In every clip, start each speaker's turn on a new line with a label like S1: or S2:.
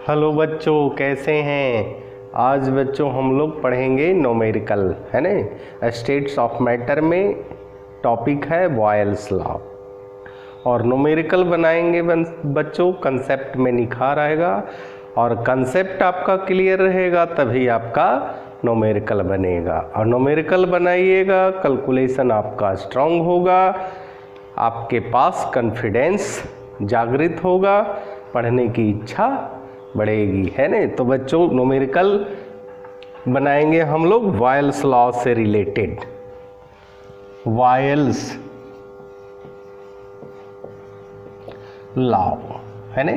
S1: Hello बच्चों, कैसे हैं। आज बच्चों हम लोग पढ़ेंगे न्यूमेरिकल, है ना। स्टेट्स ऑफ मैटर में टॉपिक है बॉयल्स लॉ और न्यूमेरिकल बनाएंगे बच्चों। कंसेप्ट में निखार आएगा और कंसेप्ट आपका क्लियर रहेगा तभी आपका न्यूमेरिकल बनेगा। और न्यूमेरिकल बनाइएगा, कैलकुलेशन आपका स्ट्रांग होगा, आपके पास कॉन्फिडेंस जागृत होगा, पढ़ने की इच्छा बढ़ेगी, है ना। तो बच्चों न्यूमेरिकल बनाएंगे हम लोग बॉयल्स लॉ से रिलेटेड। बॉयल्स लॉ, है ना।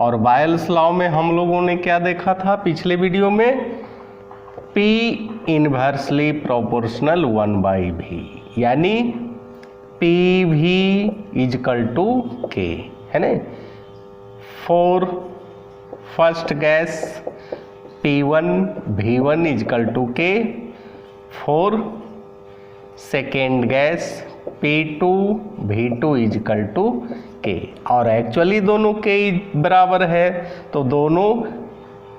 S1: और बॉयल्स लॉ में हम लोगों ने क्या देखा था पिछले वीडियो में, P इनवर्सली प्रोपोर्शनल 1/v, यानी PV इजकल टू K, है ना। For first gas P1 V1 equal to K, for second gas P2 V2 equal to K। और एक्चुअली दोनों के बराबर है तो दोनों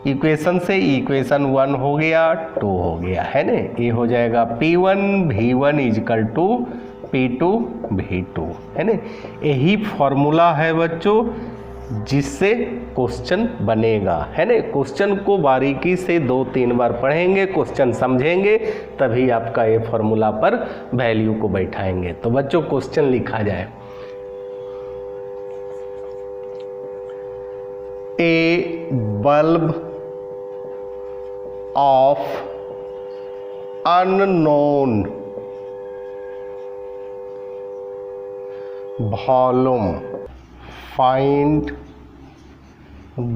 S1: इक्वेशन से इक्वेशन 1 हो गया, 2 हो गया, है ना। ये हो जाएगा P1 V1 equal to P2 V2, है ना। यही फॉर्मूला है बच्चों जिससे क्वेश्चन बनेगा, है ना। क्वेश्चन को बारीकी से 2-3 बार पढ़ेंगे, क्वेश्चन समझेंगे, तभी आपका ये फॉर्मूला पर वैल्यू को बैठाएंगे। तो बच्चों क्वेश्चन लिखा जाए, a bulb of unknown volume, find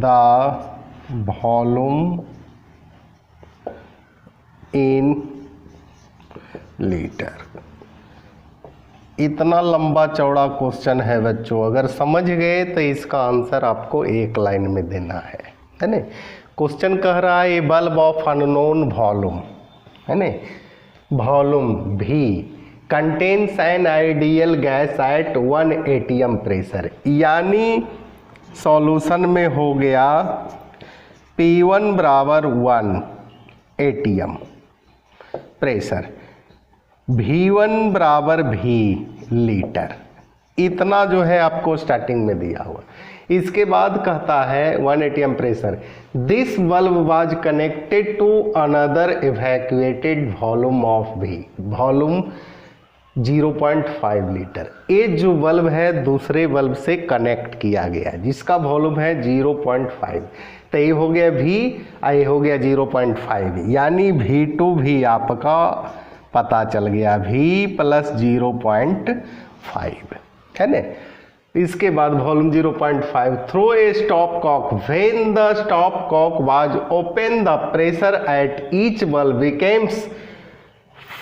S1: the volume in litre. इतना लंबा चौड़ा क्वेश्चन है बच्चों, अगर समझ गए तो इसका आंसर आपको एक लाइन में देना है ना। क्वेश्चन कह रहा है a bulb of unknown volume, है ना, वॉल्यूम भी contains an ideal gas eight 1 atm pressure, यानी सॉल्यूशन में हो गया P1 बराबर 1 atm प्रेशर, V1 बराबर V लीटर। इतना जो है आपको स्टार्टिंग में दिया हुआ। इसके बाद कहता है 1 atm pressure, this bulb was connected to another evacuated volume of V, volume 0.5 litre. ये जो बल्ब है दूसरे बल्ब से कनेक्ट किया गया जिसका वॉल्यूम है 0.5, तो ये हो गया V और ये हो गया 0.5, यानी V2 भी आपका पता चल गया, V प्लस 0.5, है ना। इसके बाद volume 0.5 through a stopcock, when the stopcock was open the pressure at each bulb becomes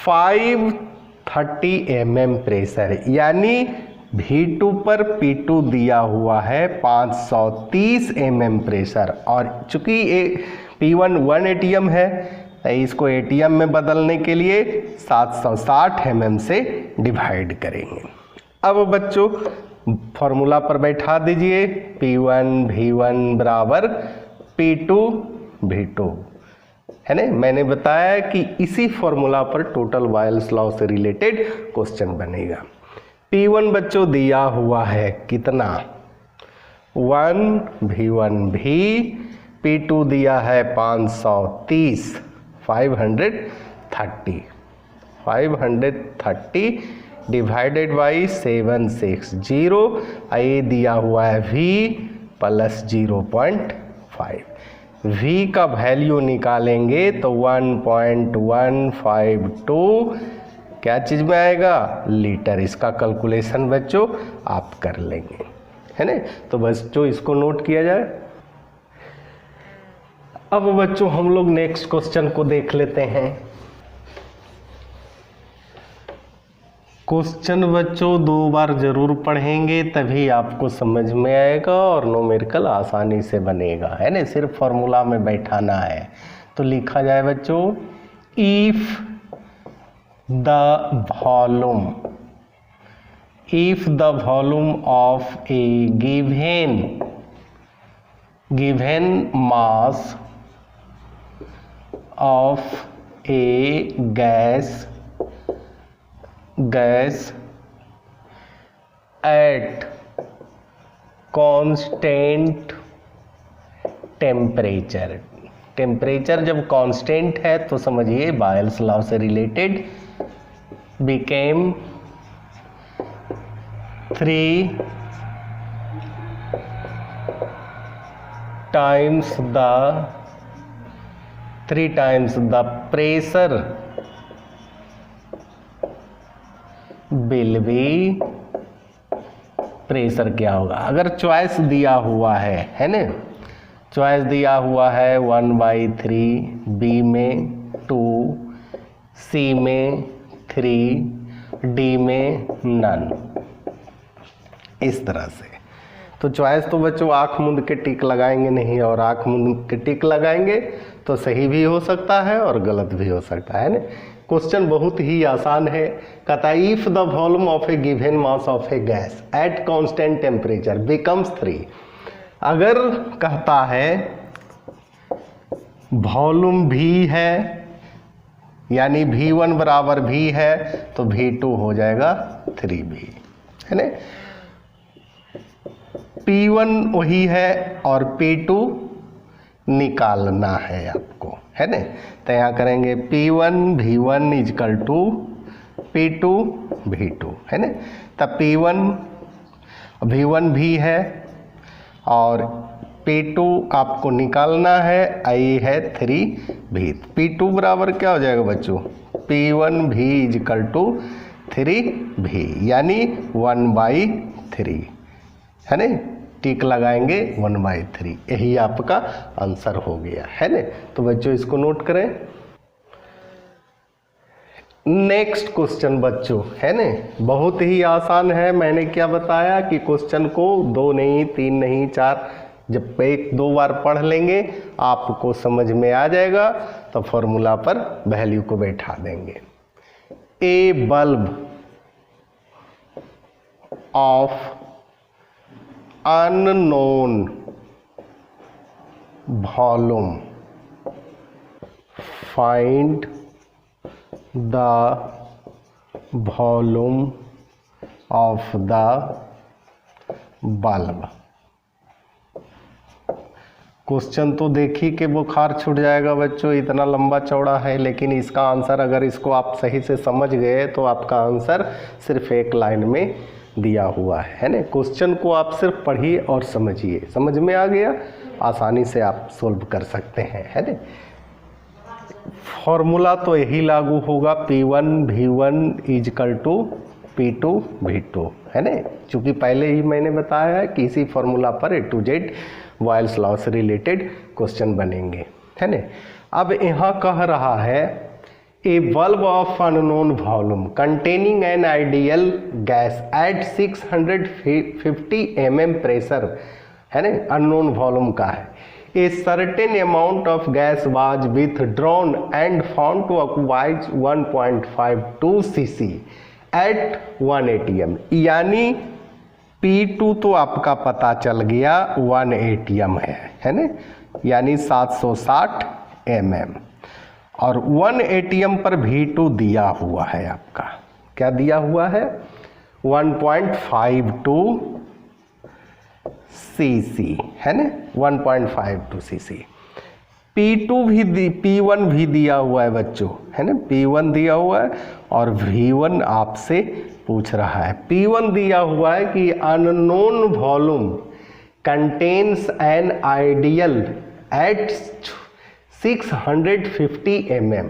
S1: 530 mm pressure, यानी V2 पर P2 दिया हुआ है 530 mm प्रेशर। और चूंकि ये P1 1 atm है तो इसको atm में बदलने के लिए 760 mm से डिवाइड करेंगे। अब बच्चों फॉर्मूला पर बैठा दीजिए, P1 V1 बराबर P2 V2, है ना। मैंने बताया कि इसी फॉर्मूला पर टोटल बॉयल्स लॉ से रिलेटेड क्वेश्चन बनेगा। P1 बच्चों दिया हुआ है कितना, 1 V1 V, P2 दिया है 530, 530 डिवाइडेड बाई 760, ये दिया हुआ है V प्लस 0.5। V का वैल्यू निकालेंगे तो 1.152 क्या चीज़ में आएगा, लीटर। इसका कैलकुलेशन बच्चों आप कर लेंगे, है ना। तो बच्चों इसको नोट किया जाए। अब बच्चों हम लोग नेक्स्ट क्वेश्चन को देख लेते हैं। क्वेश्चन बच्चों 2 बार जरूर पढ़ेंगे तभी आपको समझ में आएगा और न्यूमेरिकल आसानी से बनेगा, है ना। सिर्फ फॉर्मूला में बैठाना है। तो लिखा जाए बच्चों, if the volume of A given given mass of A gas at constant temperature. Temperature जब कांस्टेंट है तो समझिए बॉयल्स लॉ से related became 3 times the pressure will be, pressure क्या होगा अगर चॉइस दिया हुआ है ना, चॉइस दिया हुआ है 1/3, बी में 2, सी में 3, डी में नन, इस तरह से। तो चॉइस तो बच्चों आँख मूंद के टिक लगाएंगे नहीं, और आँख मूंद के टिक लगाएंगे तो सही भी हो सकता है और गलत भी हो सकता है ना। क्वेश्चन बहुत ही आसान है। कहता है if the volume of A given mass of A gas at constant temperature becomes 3, अगर कहता है वॉल्यूम भी है यानी V1 बराबर भी है तो V2 हो जाएगा 3V, है ना। P1 वही है और P2 निकालना है आपको, है ना। तो यहाँ करेंगे P1 V1 equal to P2 V2, है ना। तब P1 V1 भी है और P2 आपको निकालना है, आई है 3V। P2 बराबर क्या हो जाएगा बच्चों, P1V इजकल टू 3V यानी 1/3, है ना। टिक लगाएंगे 1/3, यही आपका आंसर हो गया, है ना। तो बच्चों इसको नोट करें। नेक्स्ट क्वेश्चन बच्चों, है ना, बहुत ही आसान है। मैंने क्या बताया कि क्वेश्चन को 2 नहीं 3 नहीं 4, जब 1-2 बार पढ़ लेंगे आपको समझ में आ जाएगा, तो फॉर्मूला पर वैल्यू को बैठा देंगे। A bulb of unknown volume, find the volume of the bulb। Question तो देखिए कि बुखार छूट जाएगा बच्चों, इतना लंबा चौड़ा है, लेकिन इसका आंसर अगर इसको आप सही से समझ गए तो आपका आंसर सिर्फ एक लाइन में दिया हुआ है ना। क्वेश्चन को आप सिर्फ पढ़िए और समझिए, समझ में आ गया, आसानी से आप सोल्व कर सकते हैं, है ना। फॉर्मूला तो यही लागू होगा, P1 V1 equal to P2 V2, है ना। चूँकि पहले ही मैंने बताया है कि इसी फॉर्मूला पर A to Z Boyle's law से रिलेटेड क्वेश्चन बनेंगे, है ना। अब यहाँ कह रहा है a bulb of unknown volume containing an ideal gas at 650 mm pressure, है ना, अननोन वॉल्यूम का है। A certain amount of gas was withdrawn and found to occupies 1.52 cc एट 1 atm, यानी P2 तो आपका पता चल गया 1 atm है ना, यानी 760 mm, और 1 atm पर V2 दिया हुआ है आपका, क्या दिया हुआ है, 1.52 cc, है ना, 1.52 cc। P1 भी दिया हुआ है बच्चों, है ना, P1 दिया हुआ है और V1 आपसे पूछ रहा है। P1 दिया हुआ है कि unknown volume contains an ideal at 650 mm,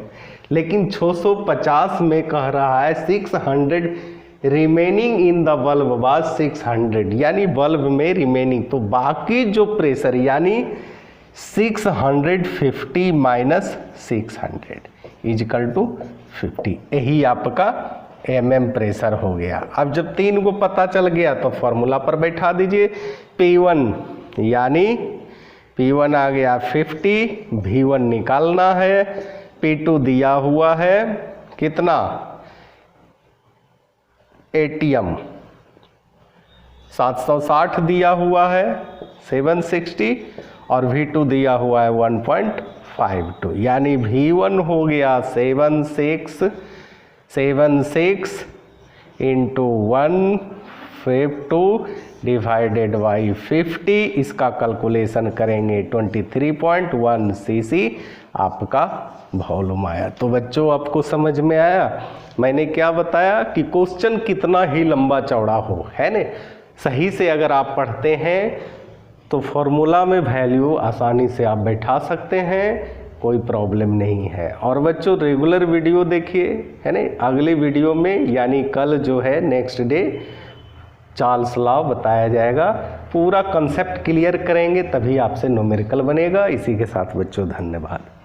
S1: लेकिन 650 में कह रहा है 600 remaining in the bulb was 600, यानी बल्ब में रिमेनिंग, तो बाकी जो प्रेशर यानी 650 माइनस 600 इजकल टू 50, यही आपका mm प्रेशर हो गया। अब जब 3 को पता चल गया तो फॉर्मूला पर बैठा दीजिए। P1 यानी P1 आ गया 50, V1 निकालना है, P2 दिया हुआ है कितना, atm 760 दिया हुआ है 760, और V2 दिया हुआ है 1.52, यानी V1 हो गया 76 इंटू 152 डिवाइडेड बाई 50, इसका कैलकुलेशन करेंगे 23.1 cc आपका वॉल्यूम आया। तो बच्चों आपको समझ में आया मैंने क्या बताया कि क्वेश्चन कितना ही लंबा चौड़ा हो, है ना, सही से अगर आप पढ़ते हैं तो फॉर्मूला में वैल्यू आसानी से आप बैठा सकते हैं, कोई प्रॉब्लम नहीं है। और बच्चों रेगुलर वीडियो देखिए, है ना, अगले वीडियो में यानी कल जो है नेक्स्ट डे चार्ल्स लॉ बताया जाएगा, पूरा कंसेप्ट क्लियर करेंगे तभी आपसे न्यूमेरिकल बनेगा। इसी के साथ बच्चों धन्यवाद।